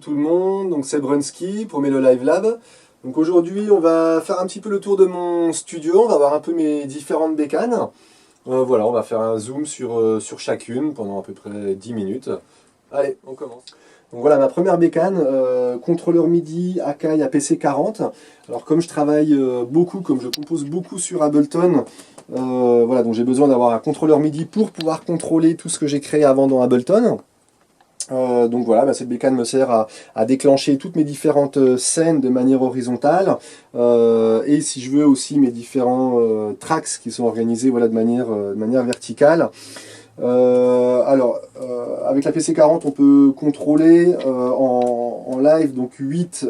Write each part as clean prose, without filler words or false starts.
tout le monde, donc c'est Brunsky pour Melo Live Lab. Donc aujourd'hui on va faire un petit peu le tour de mon studio, on va voir un peu mes différentes bécanes. Voilà, on va faire un zoom sur chacune pendant à peu près 10 minutes. Allez, on commence. Donc voilà ma première bécane, contrôleur MIDI Akai APC40. Alors comme je travaille beaucoup, comme je compose beaucoup sur Ableton, voilà, donc j'ai besoin d'avoir un contrôleur MIDI pour pouvoir contrôler tout ce que j'ai créé avant dans Ableton. Donc voilà, cette bécane me sert à déclencher toutes mes différentes scènes de manière horizontale et si je veux aussi mes différents tracks qui sont organisés voilà, de manière verticale. Avec la PC40 on peut contrôler en live donc 8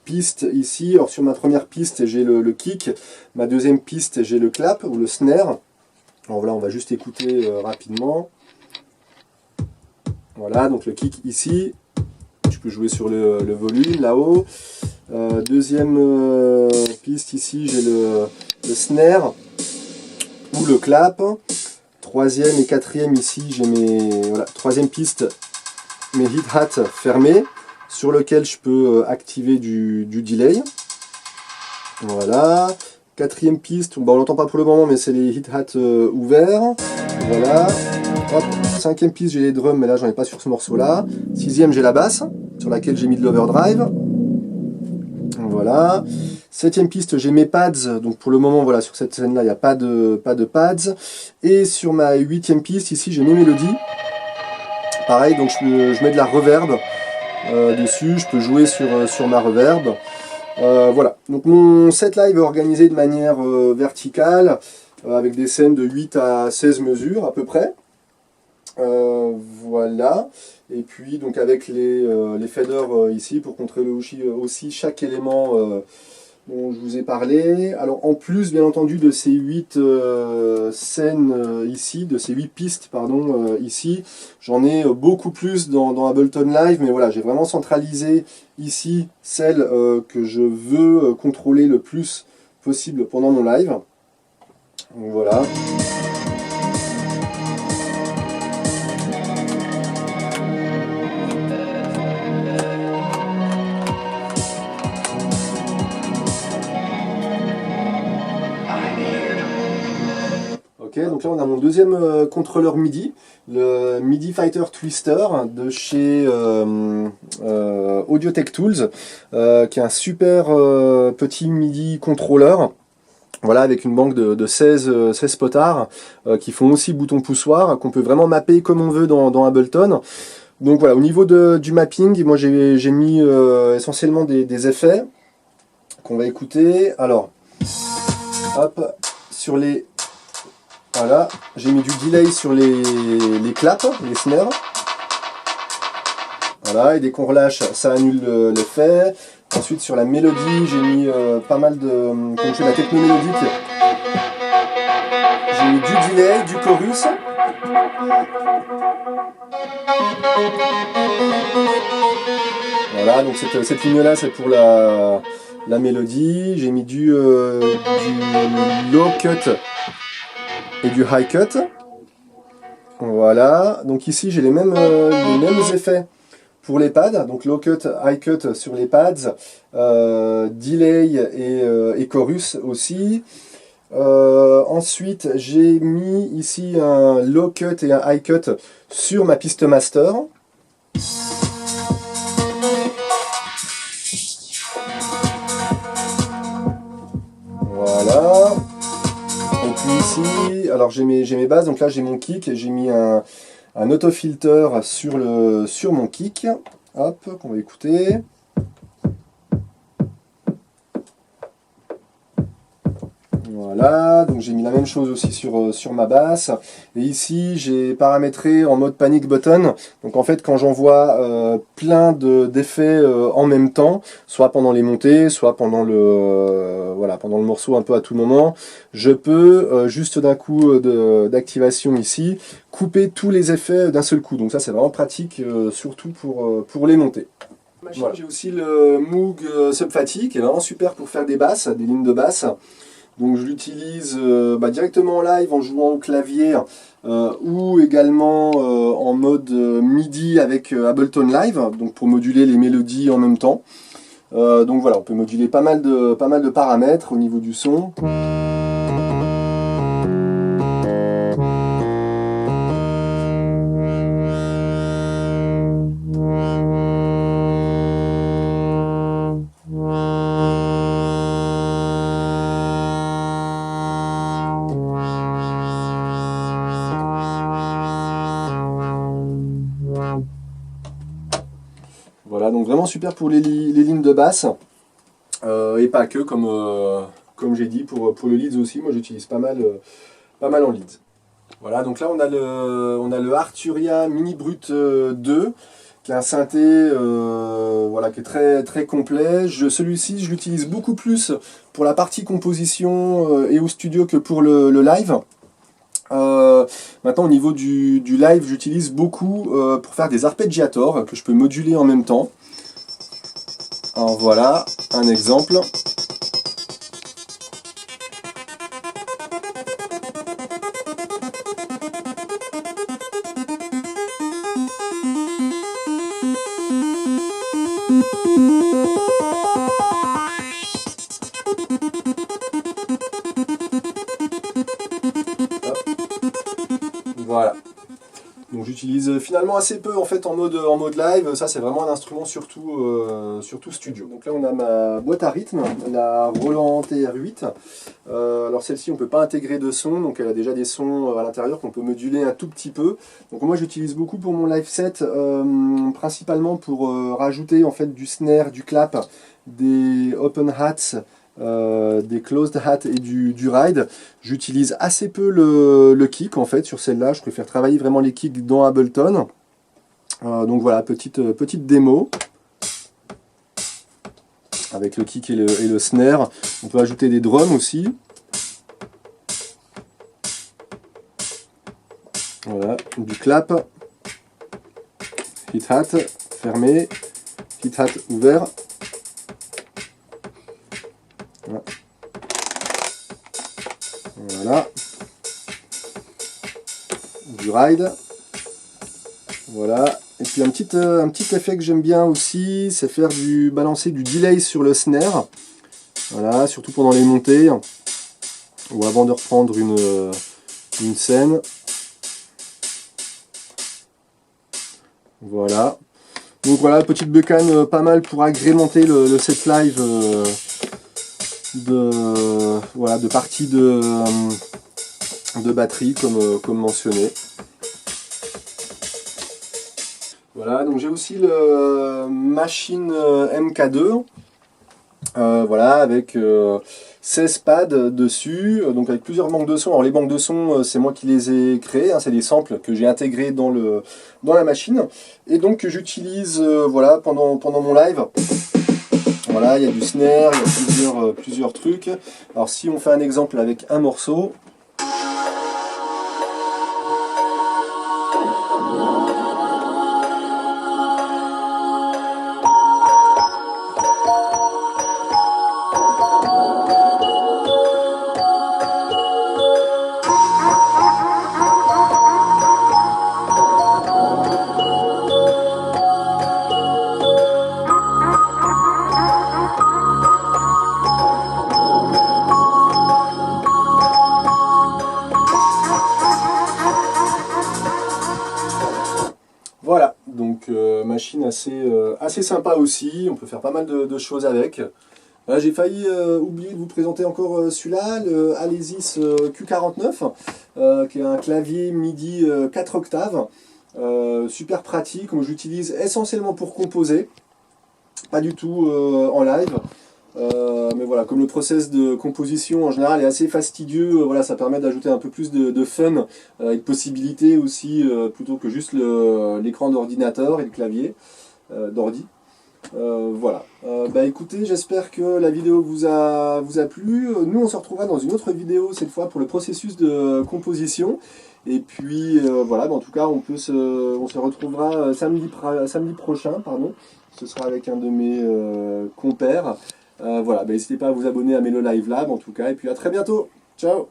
pistes ici. Alors sur ma première piste j'ai le kick, ma deuxième piste j'ai le clap ou le snare. Alors voilà, on va juste écouter rapidement. Voilà, donc le kick ici, je peux jouer sur le volume là-haut. Deuxième piste ici, j'ai le snare ou le clap. Troisième et quatrième ici, j'ai troisième piste, mes hi-hats fermés, sur lequel je peux activer du delay. Voilà. Quatrième piste, on l'entend pas pour le moment, mais c'est les hi-hats ouverts. Voilà. Hop. Cinquième piste, j'ai les drums, mais là j'en ai pas sur ce morceau-là. Sixième, j'ai la basse, sur laquelle j'ai mis de l'overdrive. Voilà. Septième piste, j'ai mes pads. Donc pour le moment, voilà, sur cette scène-là, il n'y a pas de pads. Et sur ma huitième piste, ici, j'ai mes mélodies. Pareil, donc je mets de la reverb dessus. Je peux jouer sur ma reverb. Voilà. Donc mon set live est organisé de manière verticale, avec des scènes de 8 à 16 mesures à peu près. Voilà, et puis donc avec les faders ici pour contrôler aussi chaque élément dont je vous ai parlé. Alors en plus bien entendu de ces 8 scènes ici, de ces 8 pistes pardon ici, j'en ai beaucoup plus dans Ableton Live, mais voilà, j'ai vraiment centralisé ici celles que je veux contrôler le plus possible pendant mon live. Donc voilà. Donc là on a mon deuxième contrôleur MIDI, le MIDI Fighter Twister de chez Audio Tech Tools, qui est un super petit MIDI contrôleur. Voilà, avec une banque de 16 potards qui font aussi bouton poussoir, qu'on peut vraiment mapper comme on veut dans Ableton. Donc voilà, au niveau du mapping, moi j'ai mis essentiellement des effets qu'on va écouter. Alors, hop, sur les... Voilà, j'ai mis du delay sur les claps, les snares. Voilà, et dès qu'on relâche, ça annule l'effet. Ensuite, sur la mélodie, j'ai mis pas mal de... Comme je fais la techno mélodique, j'ai mis du delay, du chorus. Voilà, donc cette ligne-là, c'est pour la mélodie. J'ai mis du low cut et du high cut. Voilà, donc ici j'ai les mêmes effets pour les pads, donc low cut, high cut sur les pads, delay et chorus aussi. Ensuite j'ai mis ici un low cut et un high cut sur ma piste master. Voilà. Et puis ici, alors j'ai mes bases, donc là j'ai mon kick, j'ai mis un autofilter sur mon kick, hop, qu'on va écouter. Voilà, donc j'ai mis la même chose aussi sur ma basse. Et ici, j'ai paramétré en mode panic button. Donc en fait, quand j'envoie plein d'effets en même temps, soit pendant les montées, soit pendant pendant le morceau un peu à tout moment, je peux, juste d'un coup d'activation ici, couper tous les effets d'un seul coup. Donc ça, c'est vraiment pratique, surtout pour les montées. Voilà. J'ai aussi le Moog Subfati, qui est vraiment super pour faire des basses, des lignes de basse. Donc je l'utilise directement en live en jouant au clavier ou également en mode MIDI avec Ableton Live, donc pour moduler les mélodies en même temps. Donc voilà, on peut moduler pas mal de paramètres au niveau du son. Voilà, donc vraiment super pour les lignes de basse. Et pas que, comme j'ai dit, pour le leads aussi, moi j'utilise pas mal en leads. Voilà, donc là on a le Arturia Mini Brut 2, qui est un synthé voilà, qui est très, très complet. Celui-ci, je l'utilise beaucoup plus pour la partie composition et au studio que pour le live. Maintenant au niveau du live, j'utilise beaucoup pour faire des arpeggiators que je peux moduler en même temps. Alors voilà un exemple. Voilà. Donc j'utilise finalement assez peu en fait en mode live. Ça c'est vraiment un instrument surtout studio. Donc là on a ma boîte à rythme, la Roland TR8. Alors celle-ci on peut pas intégrer de son, donc elle a déjà des sons à l'intérieur qu'on peut moduler un tout petit peu. Donc moi j'utilise beaucoup pour mon live set, principalement pour rajouter en fait du snare, du clap, des open hats. Des closed hats et du ride. J'utilise assez peu le kick en fait sur celle-là, je préfère travailler vraiment les kicks dans Ableton. Donc voilà, petite démo avec le kick et le snare. On peut ajouter des drums aussi. Voilà, du clap, hit hat fermé, hit hat ouvert. Voilà. Du ride. Voilà. Et puis un petit effet que j'aime bien aussi, c'est faire balancer du delay sur le snare. Voilà, surtout pendant les montées ou avant de reprendre une scène. Voilà. Donc voilà, petite bécane pas mal pour agrémenter le set live de parties de batterie comme mentionné. Voilà, donc j'ai aussi le Machine MK2, voilà, avec 16 pads dessus, donc avec plusieurs banques de sons. Alors les banques de sons, c'est moi qui les ai créées, hein, c'est des samples que j'ai intégrés dans la machine, et donc que j'utilise voilà, pendant mon live. Voilà, il y a du snare, il y a plusieurs trucs. Alors si on fait un exemple avec un morceau. Voilà, donc machine assez sympa aussi, on peut faire pas mal de choses avec. Voilà, j'ai failli oublier de vous présenter encore celui-là, le Alesis Q49, qui est un clavier MIDI 4 octaves, super pratique, que j'utilise essentiellement pour composer, pas du tout en live. Mais voilà, comme le process de composition en général est assez fastidieux, voilà, ça permet d'ajouter un peu plus de fun et de possibilités aussi, plutôt que juste l'écran d'ordinateur et le clavier d'ordi. Voilà. Écoutez, j'espère que la vidéo vous a plu. Nous, on se retrouvera dans une autre vidéo cette fois pour le processus de composition. Et puis voilà, en tout cas, on se retrouvera samedi prochain, pardon. Ce sera avec un de mes compères. Voilà, bah, n'hésitez pas à vous abonner à Melo Live Lab en tout cas, et puis à très bientôt. Ciao!